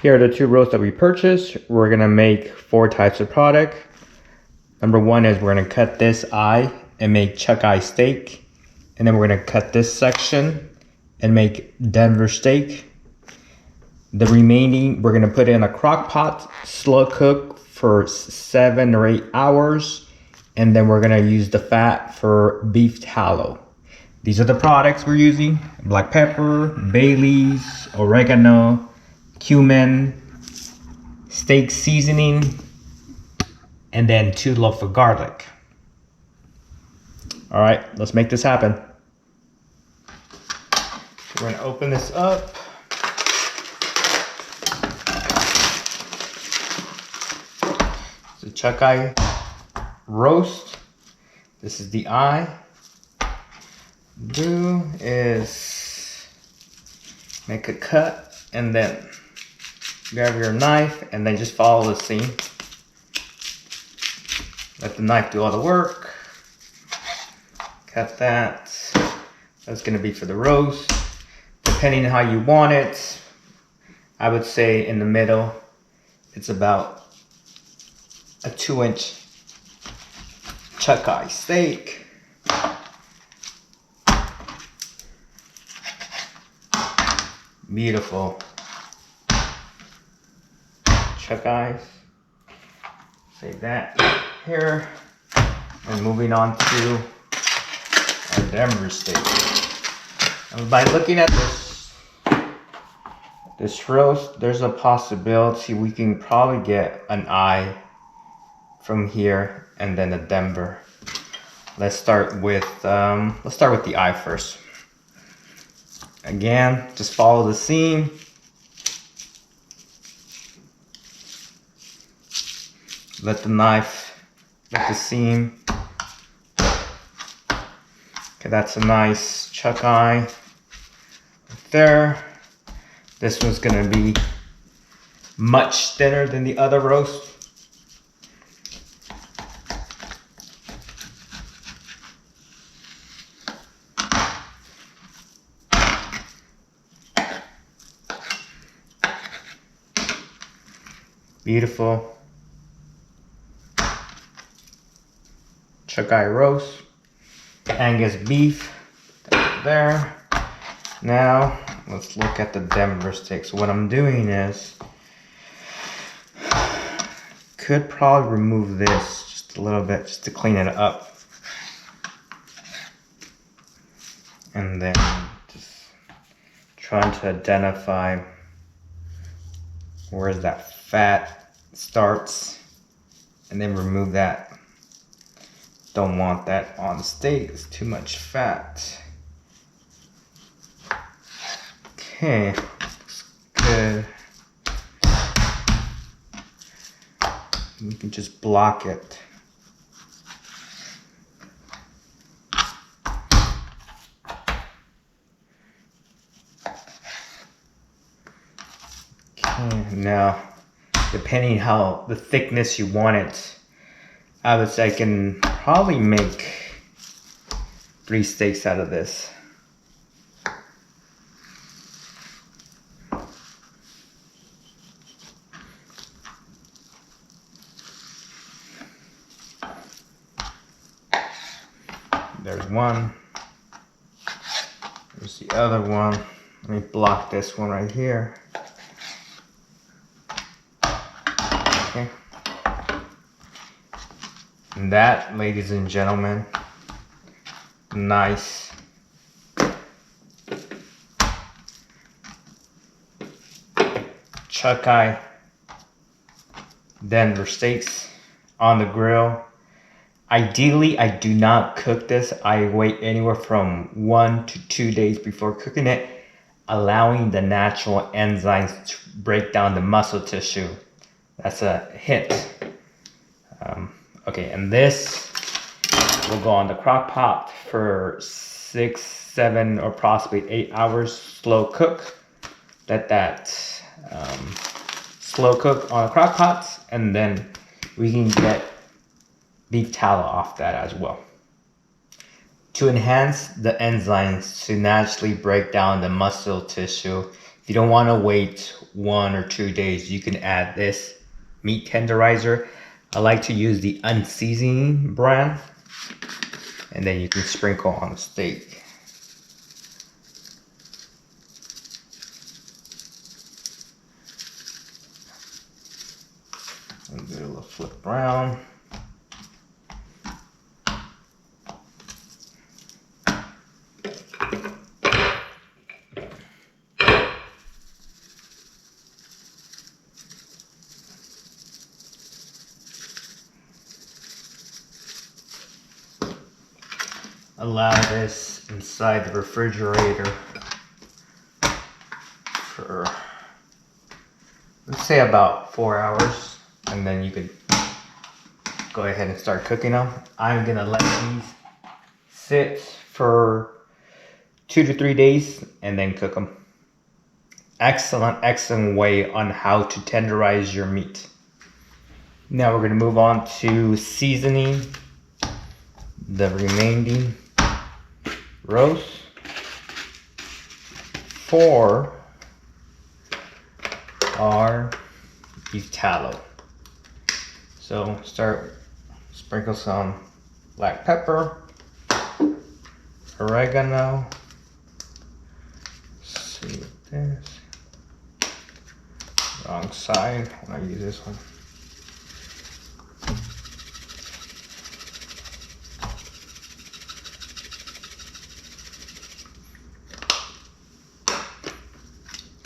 Here are the two roasts that we purchased. We're gonna make 4 types of product. Number 1 is we're gonna cut this eye and make chuck eye steak. And then we're gonna cut this section and make Denver steak. The remaining, we're gonna put it in a crock pot, slow cook for 7 or 8 hours. And then we're gonna use the fat for beef tallow. These are the products we're using: black pepper, bay leaves, oregano, cumin, steak seasoning, and then 2 loaves of garlic. All right, let's make this happen. We're gonna open this up. It's a chuck eye roast. This is the eye. Do is make a cut and then grab your knife and then just follow the seam. Let the knife do all the work. Cut that. That's gonna be for the roast. Depending on how you want it, I would say in the middle, it's about a 2-inch chuck eye steak. Beautiful chuck eyes. Save that here. And moving on to our Denver steak. And by looking at this roast, there's a possibility we can probably get an eye from here and then a Denver. Let's start with the eye first. Again, just follow the seam. Let the seam. Okay, that's a nice chuck eye right there. This one's gonna be much thinner than the other roast. Beautiful chuck eye roast, Angus beef there. Now let's look at the Denver steak. So what I'm doing is, could probably remove this just a little bit just to clean it up, and then just trying to identify where that fat starts, and then remove that. Don't want that on the steak, it's too much fat. Okay, looks good. We can just block it. Okay, now depending how the thickness you want it, I would say I can probably make 3 steaks out of this. There's one. There's the other one. Let me block this one right here. Okay. And that, ladies and gentlemen, nice chuck eye Denver steaks on the grill. Ideally, I do not cook this. I wait anywhere from 1 to 2 days before cooking it, allowing the natural enzymes to break down the muscle tissue. That's a hint. Okay, and this will go on the crock pot for 6, 7, or possibly 8 hours. Slow cook. Let that slow cook on a crock pot, and then we can get beef tallow off that as well. To enhance the enzymes to naturally break down the muscle tissue, If you don't want to wait 1 or 2 days, you can add this meat tenderizer. I like to use the unseasoning brand, and then you can sprinkle on the steak. And do a little flip around. Allow this inside the refrigerator for, let's say, about 4 hours, and then you could go ahead and start cooking them. I'm gonna let these sit for 2 to 3 days and then cook them. Excellent way on how to tenderize your meat. Now we're gonna move on to seasoning the remaining roast for our beef tallow. So sprinkle some black pepper, oregano. Let's see what this. Wrong side. I use this one.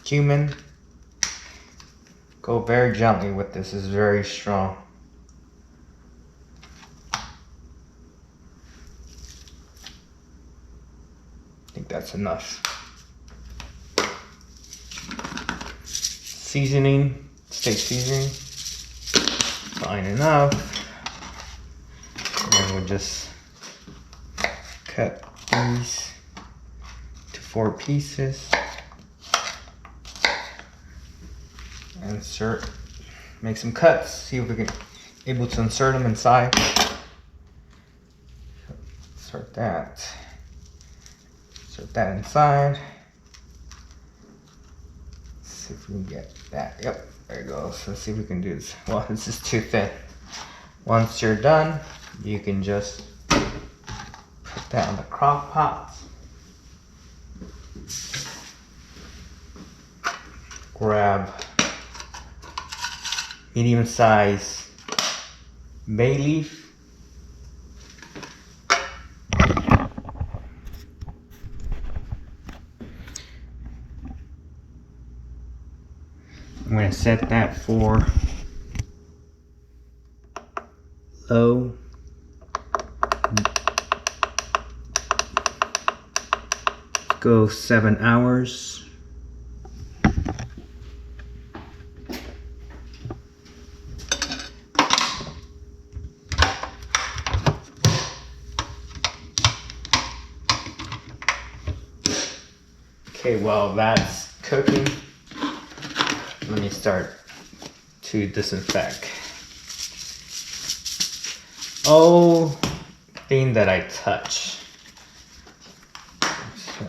Cumin. Go very gently with this. It's very strong. I think that's enough. Seasoning, steak seasoning, fine enough. And then we'll just cut these to 4 pieces. Insert, make some cuts, see if we can able to insert them inside. Insert that inside. Let's see if we can get that. Yep, there it goes. Let's see if we can do this. Well, this is too thin. Once you're done, you can just put that in the crock pot. Grab medium size bay leaf. I'm going to set that for low. Go 7 hours. Okay, while that's cooking, let me start to disinfect. Oh, thing that I touch. So,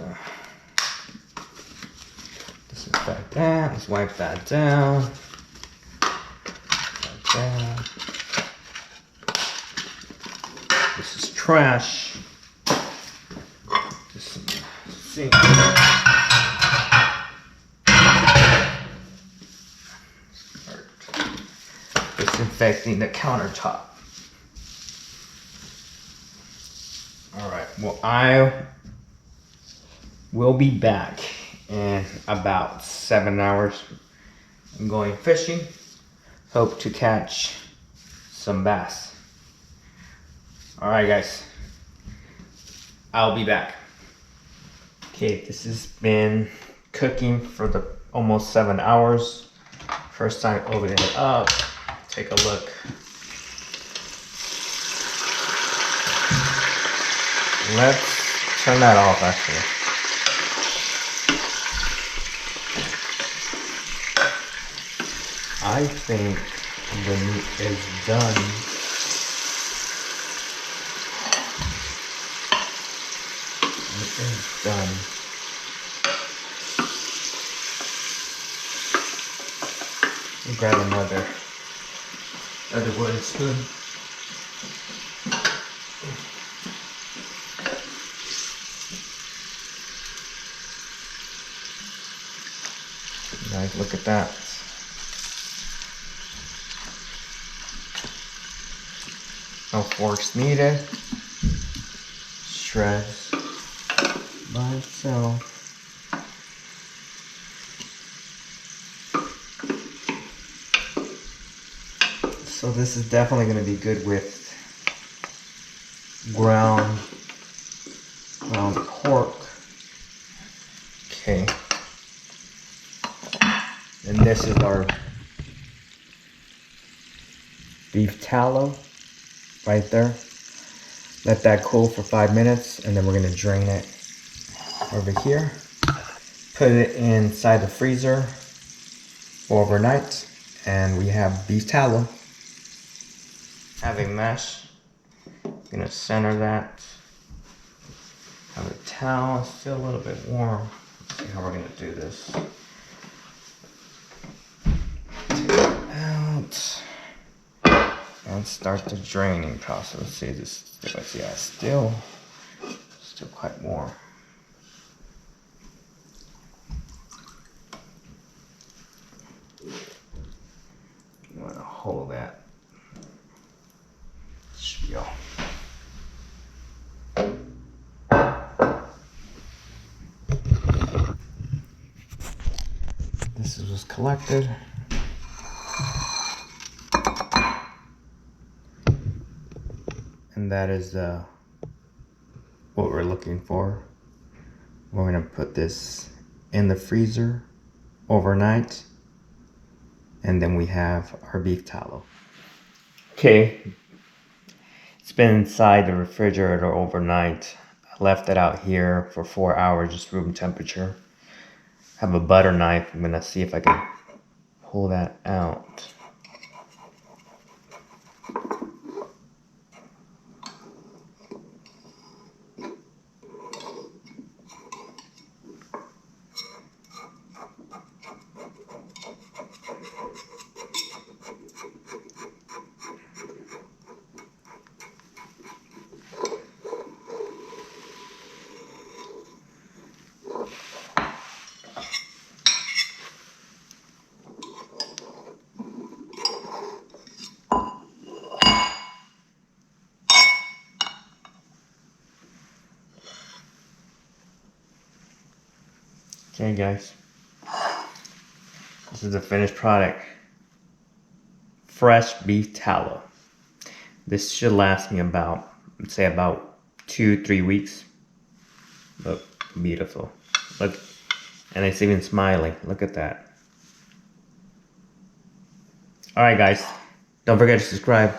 disinfect that. Let's wipe that down. Like that. This is trash. Just see. Disinfecting the countertop. Alright, well, I will be back in about 7 hours. I'm going fishing. Hope to catch some bass. Alright, guys. I'll be back. Okay, this has been cooking for the almost 7 hours. First time opening it up. Take a look. Let's turn that off, actually. I think the meat is done. It is done. Grab another wooden spoon. Guys, look at that. No forks needed. Shreds by itself. So this is definitely going to be good with ground pork. Okay. And this is our beef tallow right there. Let that cool for 5 minutes, and then we're going to drain it over here. Put it inside the freezer overnight, and we have beef tallow. Have a mesh. I'm gonna center that. Have a towel, still a little bit warm. Let's see how we're gonna do this. Take it out and start the draining process. Let's see this. Yeah, still quite warm. I'm gonna hold that. Spiel. This is what's collected. And that is what we're looking for. We're gonna put this in the freezer overnight, and then we have our beef tallow. Okay, it's been inside the refrigerator overnight. I left it out here for 4 hours, just room temperature. I have a butter knife. I'm gonna see if I can pull that out. Okay guys, this is the finished product. Fresh beef tallow. This should last me about, I'd say about 2-3 weeks. Look, beautiful. Look, and it's even smiling. Look at that. Alright guys, don't forget to subscribe.